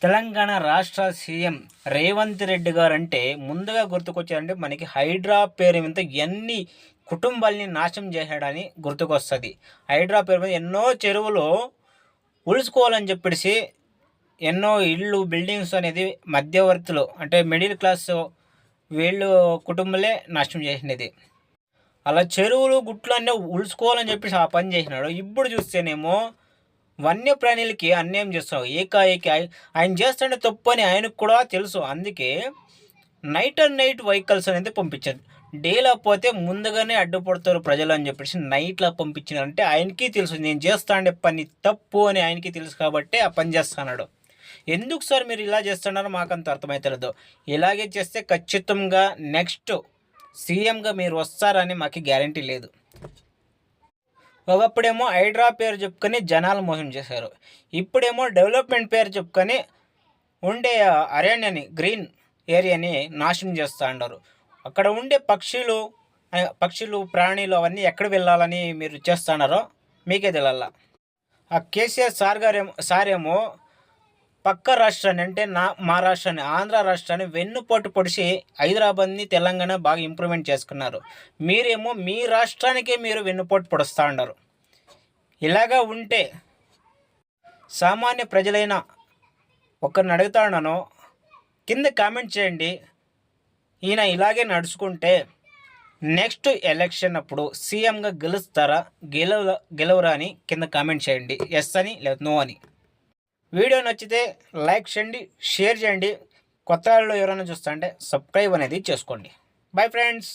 తెలంగాణ రాష్ట్ర సీఎం రేవంత్ రెడ్డి గారు అంటే ముందుగా గుర్తుకొచ్చారంటే మనకి హైడ్రా పేరు మీద ఎన్ని కుటుంబాలని నాశనం చేశాడని గుర్తుకొస్తుంది. హైడ్రా పేరు మీద ఎన్నో చెరువులు ఉలుసుకోవాలని చెప్పేసి ఎన్నో ఇళ్ళు బిల్డింగ్స్ అనేది మధ్యవర్తులు అంటే మిడిల్ క్లాస్ వీళ్ళు కుటుంబాలే నాశనం చేసినది. అలా చెరువులు గుట్లు అన్నీ ఉలుసుకోవాలని చెప్పేసి ఆ పని చేసినాడు. ఇప్పుడు చూస్తేనేమో వన్యప్రాణులకి అన్యాయం చేస్తున్నావు. ఏకాఏకి ఆయన చేస్తుంటే తప్పు అని ఆయనకు కూడా తెలుసు. అందుకే నైట్ అండ్ నైట్ వెహికల్స్ అనేది పంపించారు. డేలో పోతే ముందుగానే అడ్డుపడతారు ప్రజలు అని చెప్పేసి నైట్లో పంపించినారంటే ఆయనకి తెలుసు నేను చేస్తాండే పని తప్పు అని ఆయనకి తెలుసు కాబట్టి ఆ పని చేస్తున్నాడు. ఎందుకు సార్ మీరు ఇలా చేస్తున్నారో మాకంత అర్థమవుతలేదు. ఇలాగే చేస్తే ఖచ్చితంగా నెక్స్ట్ సీఎంగా మీరు వస్తారని మాకు గ్యారంటీ లేదు. ఒకప్పుడేమో హైడ్రా పేరు చెప్పుకొని జనాలు మోసం చేశారు. ఇప్పుడేమో డెవలప్మెంట్ పేరు చెప్పుకొని ఉండే అరణ్యాన్ని గ్రీన్ ఏరియాని నాశనం చేస్తూ ఉన్నారు. అక్కడ ఉండే పక్షులు ప్రాణులు అవన్నీ ఎక్కడ వెళ్ళాలని మీరు చేస్తున్నారో మీకే తెలియాల. ఆ కేసీఆర్ సారేమో పక్క రాష్ట్రాన్ని అంటే మా రాష్ట్రాన్ని ఆంధ్ర రాష్ట్రాన్ని వెన్నుపోటు పొడిచి హైదరాబాద్ని తెలంగాణ బాగా ఇంప్రూవ్మెంట్ చేసుకున్నారు. మీరేమో మీ రాష్ట్రానికే మీరు వెన్నుపోటు పొడుస్తూ ఉన్నారు. ఇలాగా ఉంటే సామాన్య ప్రజలైన ఒకరిని అడుగుతా ఉన్నాను, కింద కామెంట్ చేయండి. ఈయన ఇలాగే నడుచుకుంటే నెక్స్ట్ ఎలక్షన్ అప్పుడు సీఎంగా గెలుస్తారా గెలవరా అని కింద కామెంట్ చేయండి. ఎస్ అని లేదా నో అని. వీడియో నచ్చితే లైక్ చేయండి, షేర్ చేయండి. కొత్త వాళ్ళు ఎవరైనా చూస్తా అంటే సబ్స్క్రైబ్ అనేది చేసుకోండి. Bye friends.